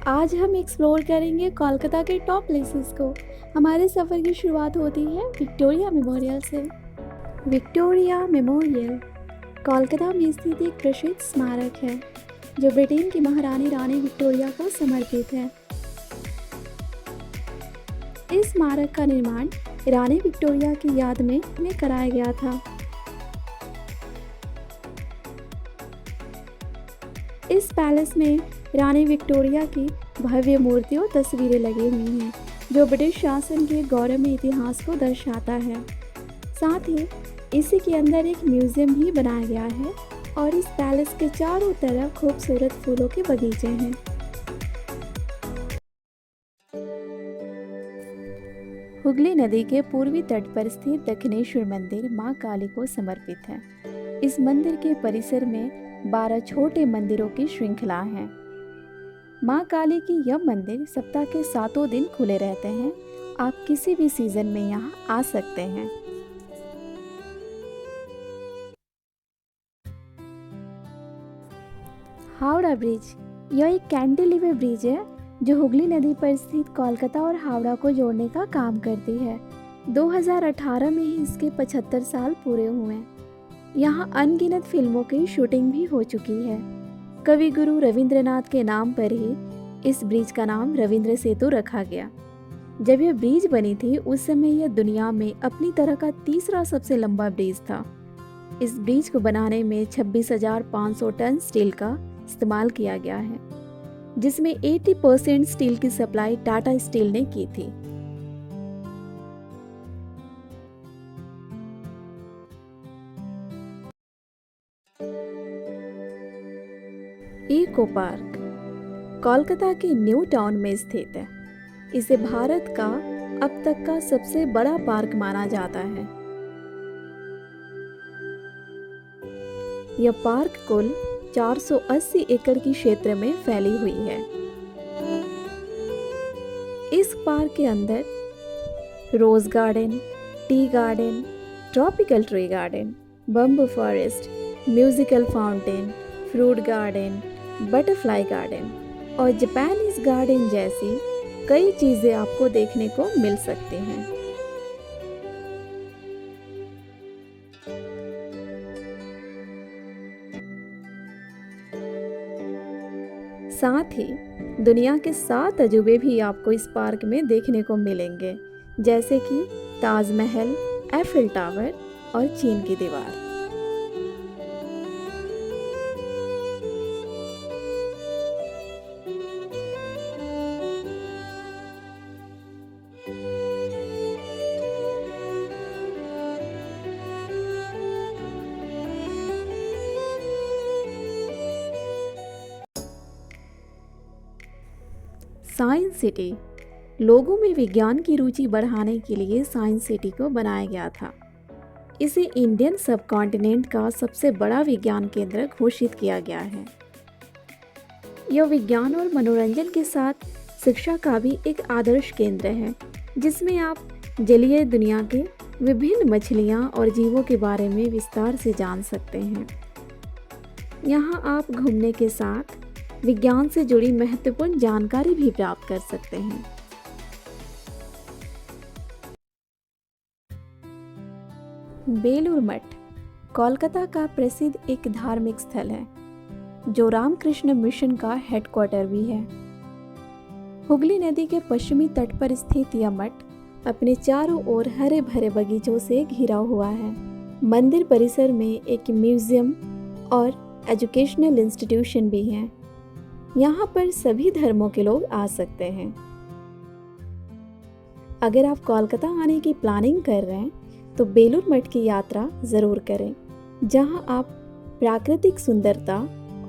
आज हम एक्सप्लोर करेंगे कोलकाता के टॉप प्लेसेस को। हमारे सफ़र की शुरुआत होती है विक्टोरिया मेमोरियल से। विक्टोरिया मेमोरियल कोलकाता में स्थित एक प्रसिद्ध स्मारक है जो ब्रिटेन की महारानी रानी विक्टोरिया को समर्पित है। इस स्मारक का निर्माण रानी विक्टोरिया की याद में कराया गया था। इस पैलेस में रानी विक्टोरिया की भव्य मूर्ति और तस्वीरें लगी हुई हैं जो ब्रिटिश शासन के गौरवमय इतिहास को दर्शाता है। साथ ही इसी के अंदर एक म्यूजियम भी बनाया गया है और इस पैलेस के चारों तरफ खूबसूरत फूलों के बगीचे हैं। हुगली नदी के पूर्वी तट पर स्थित दक्षिणेश्वर मंदिर मां काली को समर्पित है। इस मंदिर के परिसर में 12 छोटे मंदिरों की श्रृंखला है। मां काली की यह मंदिर सप्ताह के 7 दिन खुले रहते हैं। आप किसी भी सीजन में यहाँ आ सकते हैं। हावड़ा ब्रिज यह एक कैंटिलीवर ब्रिज है जो हुगली नदी पर स्थित कोलकाता और हावड़ा को जोड़ने का काम करती है। 2018 में ही इसके 75 साल पूरे हुए। यहाँ अनगिनत फिल्मों की शूटिंग भी हो चुकी है। कवि गुरु रविंद्रनाथ के नाम पर ही इस ब्रिज का नाम रविंद्र सेतु रखा गया। जब यह ब्रिज बनी थी उस समय यह दुनिया में अपनी तरह का तीसरा सबसे लंबा ब्रिज था। इस ब्रिज को बनाने में 26,500 टन स्टील का इस्तेमाल किया गया है, जिसमें 80% स्टील की सप्लाई टाटा स्टील ने की थी। इको पार्क कोलकाता के न्यू टाउन में स्थित है। इसे भारत का अब तक का सबसे बड़ा पार्क माना जाता है। यह पार्क कुल 480 एकड़ की क्षेत्र में फैली हुई है। इस पार्क के अंदर rose garden, tea garden, tropical tree garden, bamboo forest, musical fountain, fruit garden, butterfly garden और जापानीज गार्डन जैसी कई चीजें आपको देखने को मिल सकती हैं। साथ ही दुनिया के 7 अजूबे भी आपको इस पार्क में देखने को मिलेंगे, जैसे कि ताजमहल, एफिल टावर और चीन की दीवार। साइंस सिटी लोगों में विज्ञान की रुचि बढ़ाने के लिए साइंस सिटी को बनाया गया था। इसे इंडियन सब कॉन्टिनेंट का सबसे बड़ा विज्ञान केंद्र घोषित किया गया है। यह विज्ञान और मनोरंजन के साथ शिक्षा का भी एक आदर्श केंद्र है, जिसमें आप जलीय दुनिया के विभिन्न मछलियाँ और जीवों के बारे में विस्तार से जान सकते हैं। यहाँ आप घूमने के साथ विज्ञान से जुड़ी महत्वपूर्ण जानकारी भी प्राप्त कर सकते हैं। बेलूर मठ कोलकाता का प्रसिद्ध एक धार्मिक स्थल है जो रामकृष्ण मिशन का हेडक्वार्टर भी है। हुगली नदी के पश्चिमी तट पर स्थित यह मठ अपने चारों ओर हरे भरे बगीचों से घिरा हुआ है। मंदिर परिसर में एक म्यूजियम और एजुकेशनल इंस्टीट्यूशन भी है। यहाँ पर सभी धर्मों के लोग आ सकते हैं। अगर आप कोलकाता आने की प्लानिंग कर रहे हैं तो बेलूर मठ की यात्रा ज़रूर करें, जहाँ आप प्राकृतिक सुंदरता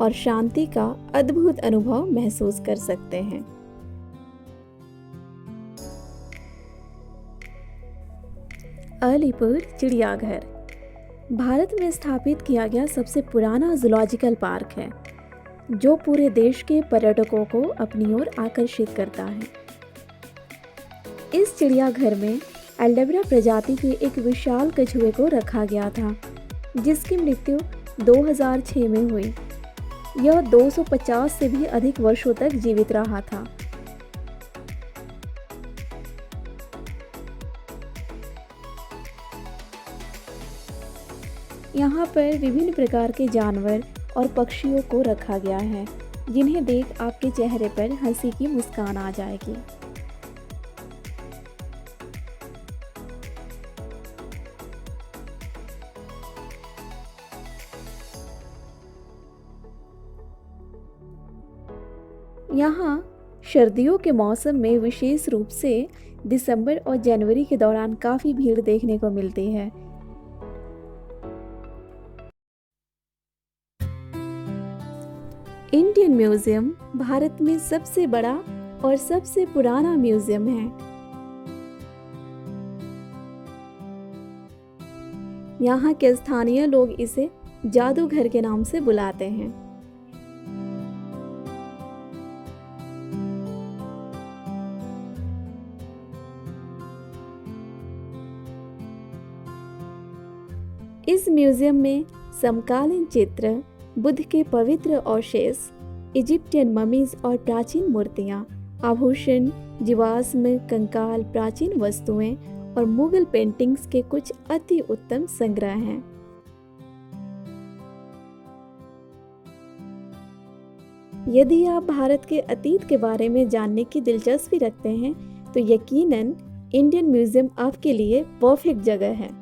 और शांति का अद्भुत अनुभव महसूस कर सकते हैं। अलीपुर चिड़ियाघर भारत में स्थापित किया गया सबसे पुराना जूलॉजिकल पार्क है जो पूरे देश के पर्यटकों को अपनी ओर आकर्षित करता है। इस चिड़ियाघर में एल्डेबरा प्रजाति के एक विशाल कछुए को रखा गया था, जिसकी मृत्यु 2006 में हुई। यह 250 से भी अधिक वर्षों तक जीवित रहा था। यहाँ पर विभिन्न प्रकार के जानवर और पक्षियों को रखा गया है, जिन्हें देख आपके चेहरे पर हंसी की मुस्कान आ जाएगी। यहाँ सर्दियों के मौसम में विशेष रूप से दिसंबर और जनवरी के दौरान काफ़ी भीड़ देखने को मिलती है। इंडियन म्यूजियम भारत में सबसे बड़ा और सबसे पुराना म्यूजियम है। यहाँ के स्थानीय लोग इसे जादूघर के नाम से बुलाते हैं। इस म्यूजियम में समकालीन चित्र, बुद्ध के पवित्र अवशेष, इजिप्टियन ममीज और प्राचीन मूर्तियाँ, आभूषण, जीवाश्म, कंकाल, प्राचीन वस्तुएं और मुगल पेंटिंग्स के कुछ अति उत्तम संग्रह हैं। यदि आप भारत के अतीत के बारे में जानने की दिलचस्पी रखते हैं तो यकीनन इंडियन म्यूजियम आपके लिए परफेक्ट जगह है।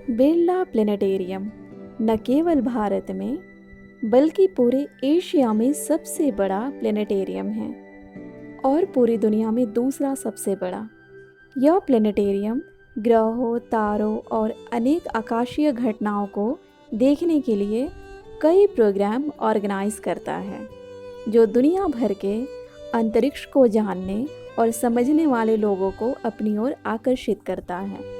बिरला प्लेनेटेरियम न केवल भारत में बल्कि पूरे एशिया में सबसे बड़ा प्लेनेटेरियम है और पूरी दुनिया में दूसरा सबसे बड़ा। यह प्लेनेटेरियम ग्रहों, तारों और अनेक आकाशीय घटनाओं को देखने के लिए कई प्रोग्राम ऑर्गेनाइज करता है, जो दुनिया भर के अंतरिक्ष को जानने और समझने वाले लोगों को अपनी ओर आकर्षित करता है।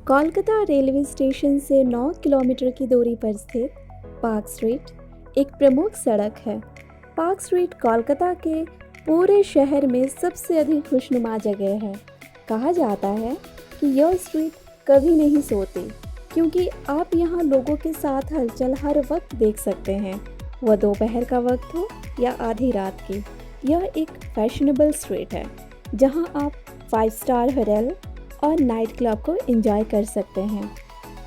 कोलकाता रेलवे स्टेशन से 9 किलोमीटर की दूरी पर स्थित पार्क स्ट्रीट एक प्रमुख सड़क है। पार्क स्ट्रीट कोलकाता के पूरे शहर में सबसे अधिक खुशनुमा जगह है। कहा जाता है कि यह स्ट्रीट कभी नहीं सोती, क्योंकि आप यहाँ लोगों के साथ हलचल हर वक्त देख सकते हैं, वह दोपहर का वक्त हो या आधी रात की। यह एक फैशनेबल स्ट्रीट है जहाँ आप 5 स्टार होटल और नाइट क्लब को एंजॉय कर सकते हैं।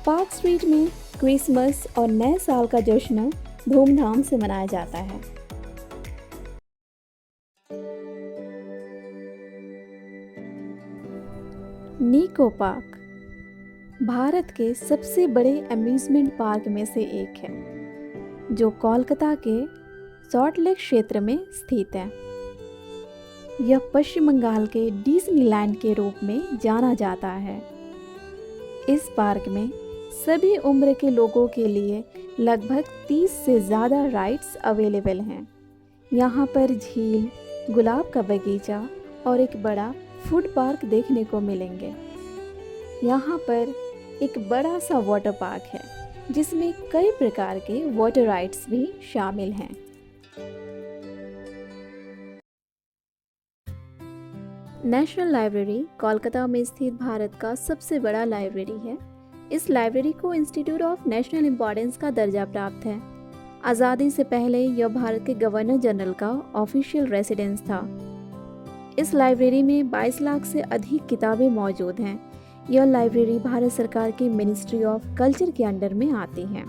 पार्क स्ट्रीट में क्रिसमस और नए साल का जश्न धूमधाम से मनाया जाता है। निको पार्क भारत के सबसे बड़े अम्यूजमेंट पार्क में से एक है, जो कोलकाता के सॉल्ट लेक क्षेत्र में स्थित है। यह पश्चिम बंगाल के डिज्नीलैंड के रूप में जाना जाता है। इस पार्क में सभी उम्र के लोगों के लिए लगभग 30 से ज़्यादा राइड्स अवेलेबल हैं। यहाँ पर झील, गुलाब का बगीचा और एक बड़ा फूड पार्क देखने को मिलेंगे। यहाँ पर एक बड़ा सा वाटर पार्क है, जिसमें कई प्रकार के वाटर राइड्स भी शामिल हैं। नेशनल लाइब्रेरी कोलकाता में स्थित भारत का सबसे बड़ा लाइब्रेरी है। इस लाइब्रेरी को इंस्टीट्यूट ऑफ नेशनल इम्पोर्टेंस का दर्जा प्राप्त है। आज़ादी से पहले यह भारत के गवर्नर जनरल का ऑफिशियल रेसिडेंस था। इस लाइब्रेरी में 22 लाख से अधिक किताबें मौजूद हैं। यह लाइब्रेरी भारत सरकार की मिनिस्ट्री ऑफ कल्चर के अंडर में आती है।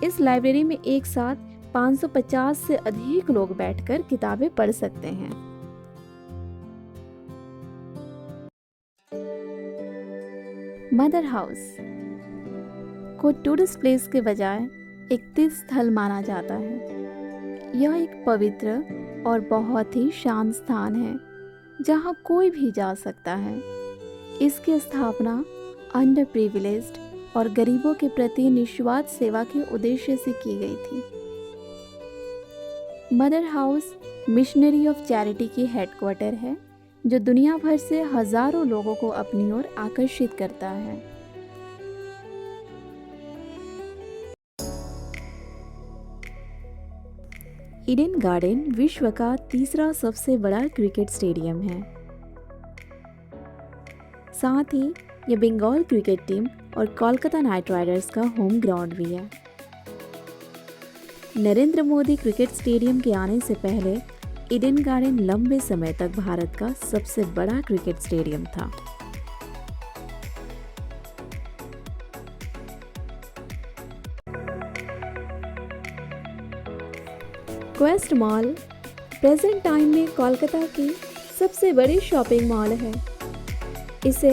इस लाइब्रेरी में एक साथ 550 से अधिक लोग बैठकर किताबें पढ़ सकते हैं। मदर हाउस को टूरिस्ट प्लेस के बजाय एक तीर्थ स्थल माना जाता है। यह एक पवित्र और बहुत ही शांत स्थान है, जहां कोई भी जा सकता है। इसकी स्थापना अंडर प्रिविलेज्ड और गरीबों के प्रति निस्वार्थ सेवा के उद्देश्य से की गई थी। Mother house missionary of charity की हेडक्वार्टर है, जो दुनिया भर से हजारों लोगों को अपनी ओर आकर्षित करता है। ईडन गार्डन विश्व का तीसरा सबसे बड़ा क्रिकेट स्टेडियम है। साथ ही ये बंगाल क्रिकेट टीम और कोलकाता नाइट राइडर्स का होम ग्राउंड भी है। नरेंद्र मोदी क्रिकेट स्टेडियम के आने से पहले ईडन गार्डन लंबे समय तक भारत का सबसे बड़ा क्रिकेट स्टेडियम था। क्वेस्ट मॉल प्रेजेंट टाइम में कोलकाता की सबसे बड़ी शॉपिंग मॉल है। इसे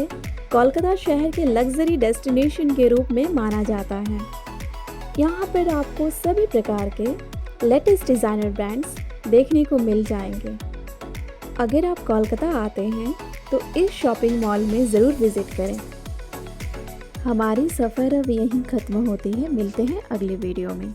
कोलकाता शहर के लग्जरी डेस्टिनेशन के रूप में माना जाता है। यहाँ पर आपको सभी प्रकार के लेटेस्ट डिज़ाइनर ब्रांड्स देखने को मिल जाएंगे। अगर आप कोलकाता आते हैं तो इस शॉपिंग मॉल में ज़रूर विज़िट करें। हमारी सफ़र अब यहीं ख़त्म होती है। मिलते हैं अगली वीडियो में।